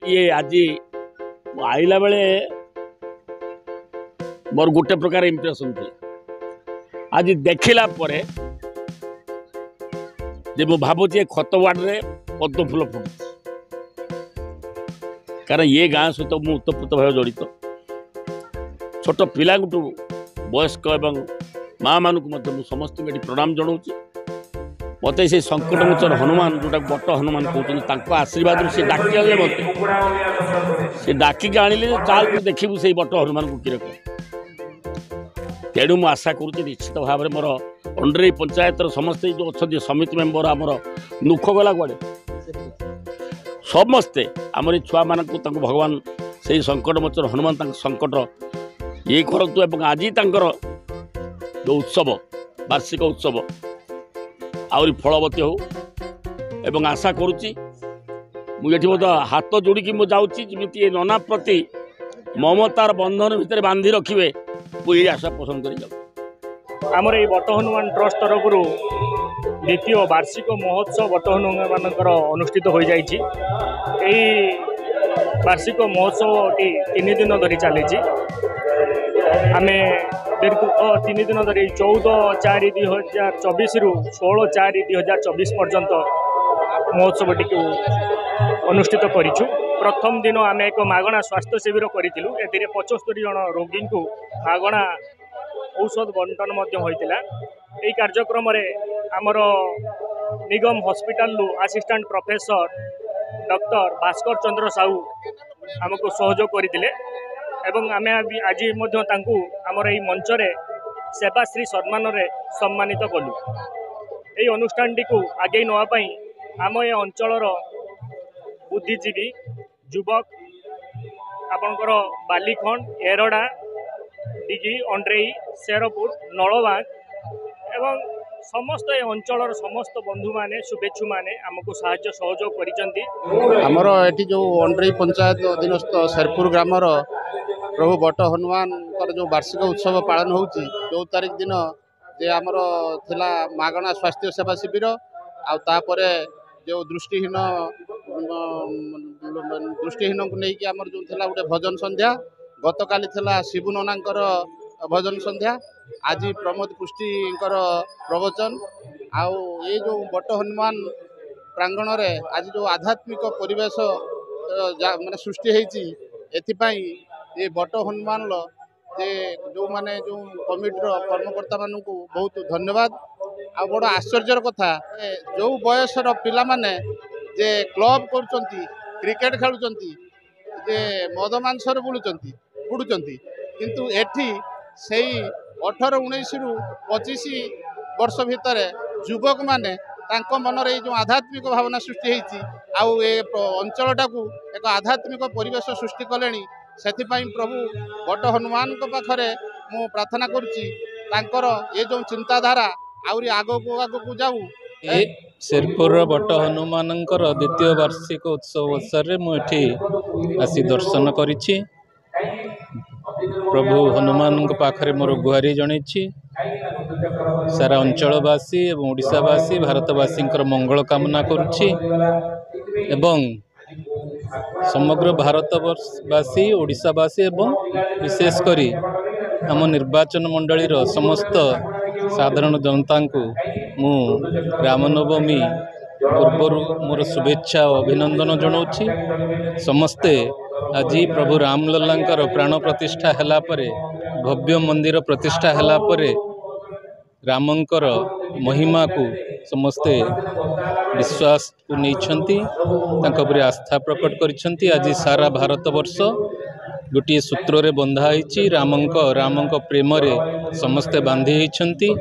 ये आज आईला बेले मोर गोटे प्रकार इम्प्रेशन थी आज देखला परे जे मु भावुचे खतवाड़ रे पद्म फूल फुटुଛି कारण ये गाँ सहित मु उत्तप्रोत भाव जड़ित छोट पिला वयस्क एवं माँ मानक समस्त प्रणाम जनाऊँ मत से संकटमोचन हनुमान जोटा बट हनुमान कहते आशीर्वाद से डाकी आने मत से डाकिक आनिले चाल देखू से बट हनुमान को किए तेणु मुझे आशा करुँच निश्चित भाव में मोर अंडरे पंचायतर समस्ते जो अच्छा समिति मेम्बर आमर दुख गला कड़े समस्ते आमर छुआ मान भगवान से संकटमोचन हनुमान संकट ये करूँ आज जो उत्सव वार्षिक उत्सव आहरी फलवती हो एवं आशा करुच्ची मुझे हाथ जोड़ी मुझे नना प्रति ममतार बंधन भितर बांधि रखिए मुझे आशा पसंद कर आमर ये बट हनुमान ट्रस्ट तरफ द्वितीय वार्षिक महोत्सव बट हनुमान अनुष्ठित हो जाइए वार्षिक महोत्सव 3 दिन धरी चली आम दीर्घ 3 दिन धरी 14/4/2024 रु 16/4/2024 पर्यंत महोत्सव टी अनुष्ठित करूँ। प्रथम दिन आम एक मागणा स्वास्थ्य शिविर करूँ ए 75 जन रोगी को मागणा औषध बंटन होता। यही कार्यक्रम आमर निगम hospital assistant professor doctor Bhaskar Chandra Sahu आमको सहयोग करते एवं आम आज आमर यही मंचरे सेवाश्री सम्मान सम्मानित कलु। यही अनुष्ठान टी आगे नापी आम ये अंचलर बुद्धिजीवी युवक आपणकर बालीखंड एरड़ा डिगी अंड्रेई शेरपुर नलबाग एवं समस्त अंचल समस्त बंधु माने शुभेच्छु माने आमको साहाय्य सहयोग करमर ये जो अंड्रेई पंचायत अधीनस्थ Sherpur grammar Prabhu but Hanuman जो वार्षिक उत्सव पालन हो 14 तारिख दिन जे आमर थिला मागणा स्वास्थ्य सेवा शिविर आपर जो दृष्टिहीन को लेकिन आमर जो थिला गोटे भजन संध्या गतकाली थिला शिबु ननांकर भजन संध्या आज प्रमोद पुष्टि प्रवचन आउ ये जो बट हनुमान प्रांगण रे आज जो आध्यात्मिक परिवेश माने सृष्टि होती एथिपाई ये बट हनुमान जे जो माने जो कमिटर कर्मकर्ता मान को बहुत धन्यवाद। आ बड़ आश्चर्यर कथा जो बयसर पिला माने जे क्लब करुचंती क्रिकेट खेलुचंती जे मद मांसर बुड़ुचंती किंतु एठी सेई 18-19 रु 25 वर्ष भितर युवक माने तांको मन रे जो आध्यात्मिक भावना सृष्टि होती आउ ए अंचलटा को एक आध्यात्मिक परिवेश सृष्टि कलेनी सेथिपाई प्रभु बट हनुमान पाखरे मु प्रार्थना करुच्ची तांकर ये जो चिंताधारा आउरी आगो जाऊ। शेरपुर बट हनुमान द्वितीय वार्षिक उत्सव अवसर में मुझे आसी दर्शन करिछि। प्रभु हनुमान पाखरे मोर गुहारी जणैछि सारा अंचलवासी एवं ओडिशावासी भारतवासी मंगल कामना करुछि एवं समग्र भारतवासी ओडिशावासी एवं विशेषकर आम निर्वाचन मंडली समस्त साधारण जनता को मु रामनवमी पूर्वर मोर शुभेच्छा और अभिनंदन जनाऊँगी। समस्ते आज प्रभु रामलला प्राण प्रतिष्ठा हैला परे भव्य मंदिर प्रतिष्ठा हैला परे रामंकर महिमा को समस्ते विश्वास को नहीं आस्था प्रकट करिसेंती। आज सारा भारत वर्ष गोटे सूत्र रे बंधा होइछि रामंक प्रेम रे समस्ते बांधी होइछंती।